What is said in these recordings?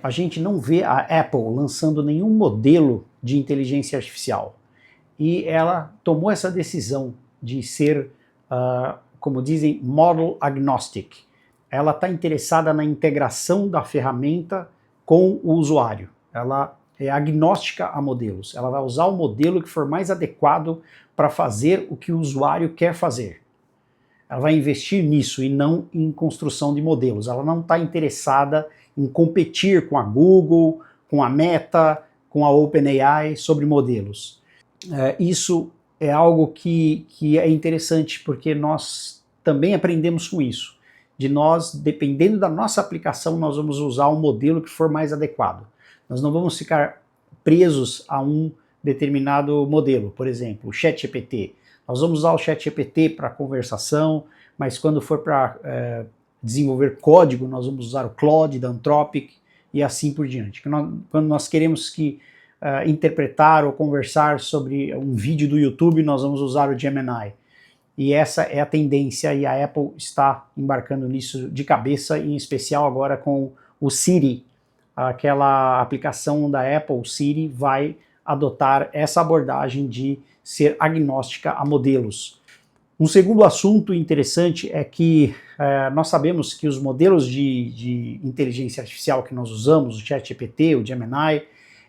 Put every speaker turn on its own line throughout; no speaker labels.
a gente não vê a Apple lançando nenhum modelo de inteligência artificial. E ela tomou essa decisão de ser, como dizem, model agnostic. Ela está interessada na integração da ferramenta com o usuário. Ela é agnóstica a modelos. Ela vai usar o modelo que for mais adequado para fazer o que o usuário quer fazer. Ela vai investir nisso e não em construção de modelos. Ela não está interessada em competir com a Google, com a Meta, com a OpenAI sobre modelos. Isso é algo que é interessante, porque nós também aprendemos com isso. De nós, dependendo da nossa aplicação, nós vamos usar o modelo que for mais adequado. Nós não vamos ficar presos a um determinado modelo. Por exemplo, o ChatGPT. Nós vamos usar o ChatGPT para conversação, mas quando for para desenvolver código, nós vamos usar o Claude da Anthropic e assim por diante. Quando nós queremos interpretar ou conversar sobre um vídeo do YouTube, nós vamos usar o Gemini. E essa é a tendência, e a Apple está embarcando nisso de cabeça, em especial agora com o Siri. Aquela aplicação da Apple, Siri, vai adotar essa abordagem de ser agnóstica a modelos. Um segundo assunto interessante é que nós sabemos que os modelos de inteligência artificial que nós usamos, o ChatGPT, o Gemini,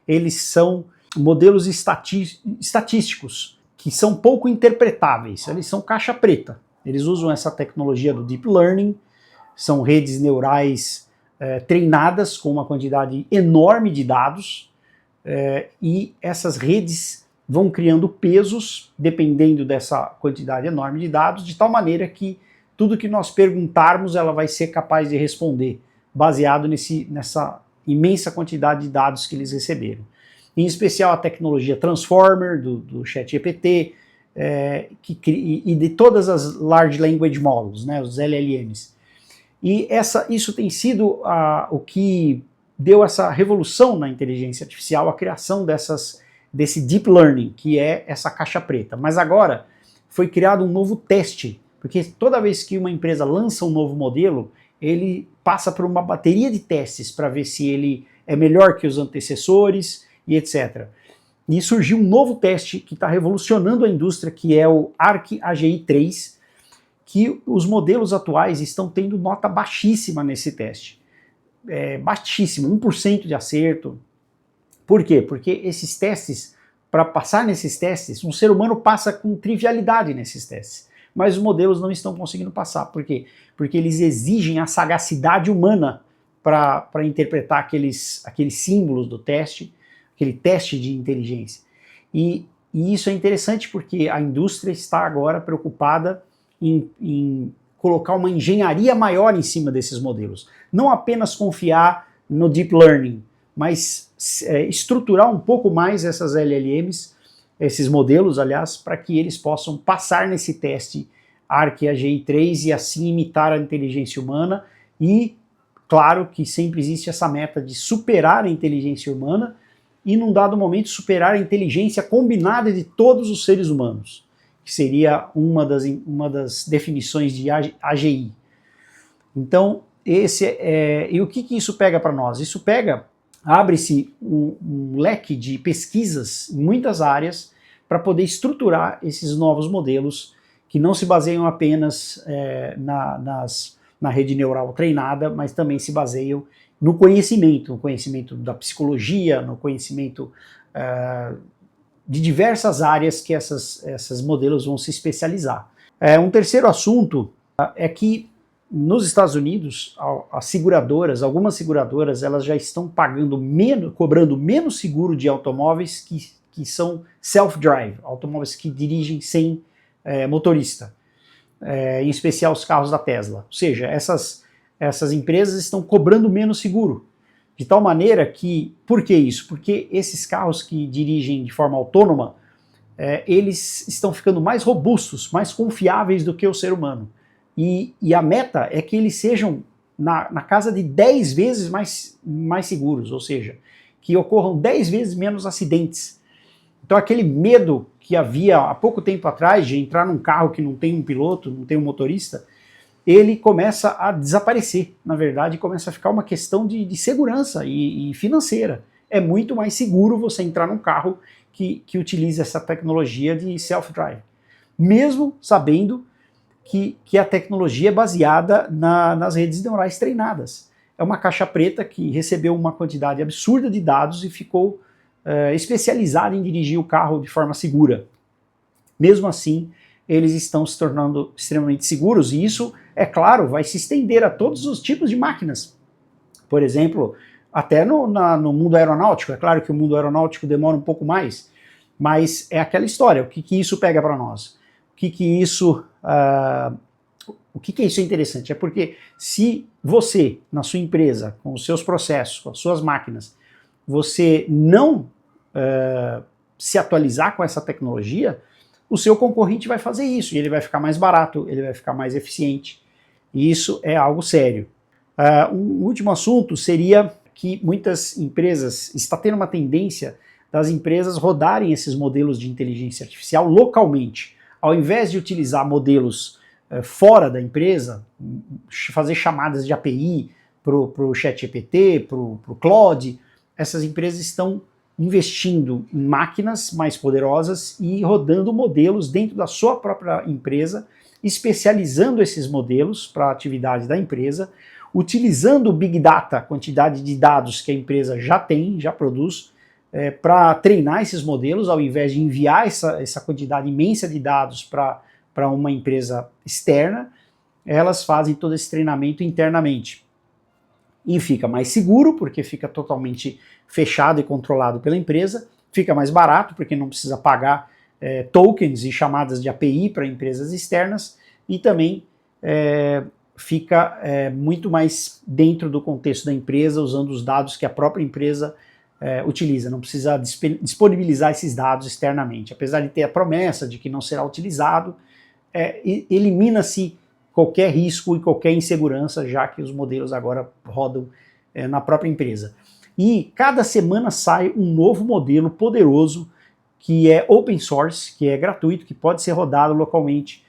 eles são modelos estatísticos, que são pouco interpretáveis, eles são caixa preta. Eles usam essa tecnologia do Deep Learning, são redes neurais treinadas com uma quantidade enorme de dados, e essas redes vão criando pesos, dependendo dessa quantidade enorme de dados, de tal maneira que tudo que nós perguntarmos ela vai ser capaz de responder, baseado nessa imensa quantidade de dados que eles receberam. Em especial a tecnologia Transformer do ChatGPT e de todas as Large Language Models, né, os LLMs. E isso tem sido o que deu essa revolução na inteligência artificial, a criação desse Deep Learning, que é essa caixa preta. Mas agora foi criado um novo teste, porque toda vez que uma empresa lança um novo modelo, ele passa por uma bateria de testes para ver se ele é melhor que os antecessores e etc. E surgiu um novo teste que está revolucionando a indústria, que é o ArcAGI 3, que os modelos atuais estão tendo nota baixíssima nesse teste. Baixíssimo, 1% de acerto. Por quê? Porque esses testes, para passar nesses testes, um ser humano passa com trivialidade nesses testes, mas os modelos não estão conseguindo passar. Por quê? Porque eles exigem a sagacidade humana para interpretar aqueles símbolos do teste, aquele teste de inteligência. E isso é interessante porque a indústria está agora preocupada em colocar uma engenharia maior em cima desses modelos. Não apenas confiar no Deep Learning, mas estruturar um pouco mais essas LLMs, esses modelos, aliás, para que eles possam passar nesse teste ArcAGI 3 e assim imitar a inteligência humana. E, claro, que sempre existe essa meta de superar a inteligência humana e, num dado momento, superar a inteligência combinada de todos os seres humanos, que seria uma das definições de AGI. Então, e o que isso pega para nós? Isso abre-se um leque de pesquisas em muitas áreas para poder estruturar esses novos modelos que não se baseiam apenas na rede neural treinada, mas também se baseiam no conhecimento da psicologia, no conhecimento de diversas áreas que esses modelos vão se especializar. Um terceiro assunto é que nos Estados Unidos, algumas seguradoras, elas já estão cobrando menos seguro de automóveis que são self-drive, automóveis que dirigem sem motorista, em especial os carros da Tesla. Ou seja, essas empresas estão cobrando menos seguro, de tal maneira que, por que isso? Porque esses carros que dirigem de forma autônoma, eles estão ficando mais robustos, mais confiáveis do que o ser humano. E a meta é que eles sejam na casa de 10 vezes mais seguros, ou seja, que ocorram 10 vezes menos acidentes. Então aquele medo que havia há pouco tempo atrás de entrar num carro que não tem um piloto, não tem um motorista, ele começa a desaparecer. Na verdade, começa a ficar uma questão de segurança e financeira. É muito mais seguro você entrar num carro que utiliza essa tecnologia de self-drive, mesmo sabendo que a tecnologia é baseada nas redes neurais treinadas. É uma caixa preta que recebeu uma quantidade absurda de dados e ficou especializada em dirigir o carro de forma segura. Mesmo assim, eles estão se tornando extremamente seguros, e isso, é claro, vai se estender a todos os tipos de máquinas. Por exemplo, até no mundo aeronáutico. É claro que o mundo aeronáutico demora um pouco mais, mas é aquela história. O que isso pega para nós? O que isso é interessante? É porque se você, na sua empresa, com os seus processos, com as suas máquinas, você não se atualizar com essa tecnologia, o seu concorrente vai fazer isso, e ele vai ficar mais barato, ele vai ficar mais eficiente. E isso é algo sério. Um último assunto seria que muitas empresas, está tendo uma tendência das empresas rodarem esses modelos de inteligência artificial localmente. Ao invés de utilizar modelos fora da empresa, fazer chamadas de API para o ChatGPT, para o Claude, essas empresas estão investindo em máquinas mais poderosas e rodando modelos dentro da sua própria empresa, especializando esses modelos para a atividade da empresa, utilizando o Big Data, a quantidade de dados que a empresa já tem, já produz, para treinar esses modelos, ao invés de enviar essa quantidade imensa de dados para uma empresa externa, elas fazem todo esse treinamento internamente. E fica mais seguro, porque fica totalmente fechado e controlado pela empresa, fica mais barato, porque não precisa pagar tokens e chamadas de API para empresas externas, e também fica muito mais dentro do contexto da empresa, usando os dados que a própria empresa utiliza, não precisa disponibilizar esses dados externamente. Apesar de ter a promessa de que não será utilizado, elimina-se qualquer risco e qualquer insegurança, já que os modelos agora rodam na própria empresa. E cada semana sai um novo modelo poderoso que é open source, que é gratuito, que pode ser rodado localmente.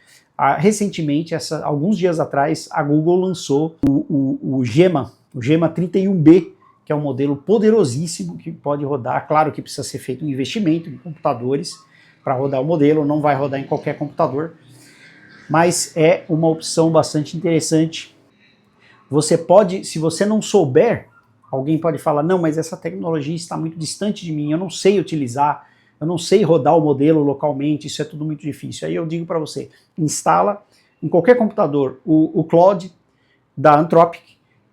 Recentemente, alguns dias atrás, a Google lançou o Gemma 31B, que é um modelo poderosíssimo que pode rodar. Claro que precisa ser feito um investimento em computadores para rodar o modelo, não vai rodar em qualquer computador, mas é uma opção bastante interessante. Você pode, se você não souber, alguém pode falar, não, mas essa tecnologia está muito distante de mim, eu não sei utilizar, eu não sei rodar o modelo localmente, isso é tudo muito difícil. Aí eu digo para você, instala em qualquer computador o Claude da Anthropic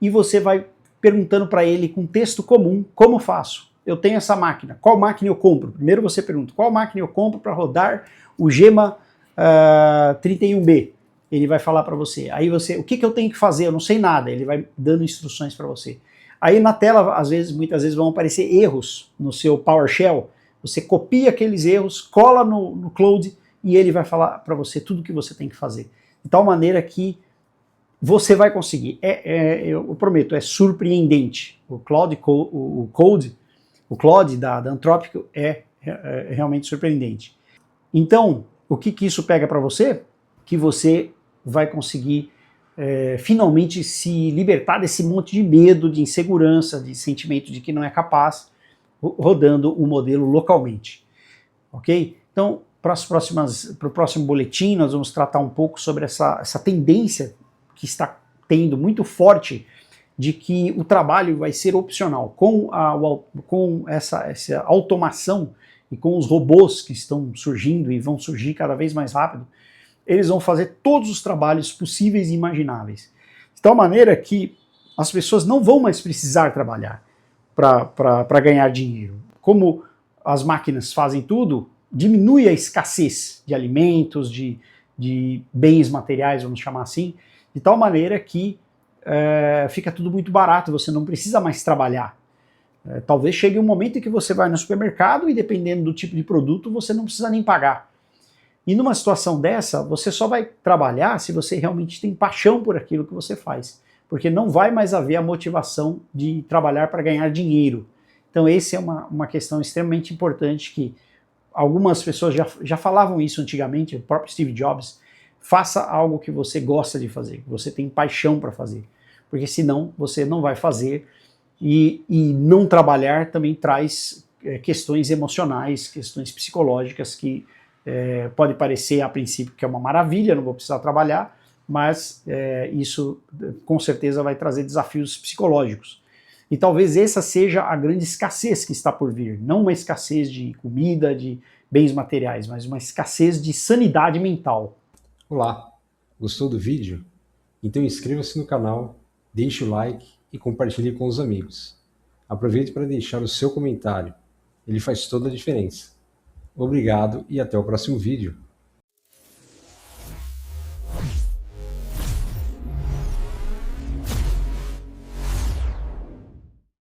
e você vai perguntando para ele com texto comum, como faço? Eu tenho essa máquina, qual máquina eu compro? Primeiro você pergunta, qual máquina eu compro para rodar o Gemma 31B? Ele vai falar para você. Aí você, o que eu tenho que fazer? Eu não sei nada. Ele vai dando instruções para você. Aí na tela, muitas vezes vão aparecer erros no seu PowerShell. Você copia aqueles erros, cola no Claude e ele vai falar para você tudo o que você tem que fazer. De tal maneira que você vai conseguir. Eu prometo, é surpreendente. O Claude da Anthropic é realmente surpreendente. Então, o que isso pega para você? Que você vai conseguir finalmente se libertar desse monte de medo, de insegurança, de sentimento de que não é capaz, rodando o modelo localmente. Ok? Então, para o próximo boletim, nós vamos tratar um pouco sobre essa tendência que está tendo muito forte de que o trabalho vai ser opcional. Com essa automação e com os robôs que estão surgindo e vão surgir cada vez mais rápido, eles vão fazer todos os trabalhos possíveis e imagináveis. De tal maneira que as pessoas não vão mais precisar trabalhar para ganhar dinheiro. Como as máquinas fazem tudo, diminui a escassez de alimentos, de bens materiais, vamos chamar assim, de tal maneira que fica tudo muito barato, você não precisa mais trabalhar. Talvez chegue um momento em que você vai no supermercado e, dependendo do tipo de produto, você não precisa nem pagar. E numa situação dessa, você só vai trabalhar se você realmente tem paixão por aquilo que você faz, porque não vai mais haver a motivação de trabalhar para ganhar dinheiro. Então essa é uma questão extremamente importante que algumas pessoas já falavam isso antigamente, o próprio Steve Jobs Faça algo que você gosta de fazer, que você tem paixão para fazer, porque senão você não vai fazer, e não trabalhar também traz questões emocionais, questões psicológicas que pode parecer a princípio que é uma maravilha, não vou precisar trabalhar, mas isso com certeza vai trazer desafios psicológicos. E talvez essa seja a grande escassez que está por vir, não uma escassez de comida, de bens materiais, mas uma escassez de sanidade mental.
Olá, gostou do vídeo? Então inscreva-se no canal, deixe o like e compartilhe com os amigos. Aproveite para deixar o seu comentário, ele faz toda a diferença. Obrigado e até o próximo vídeo.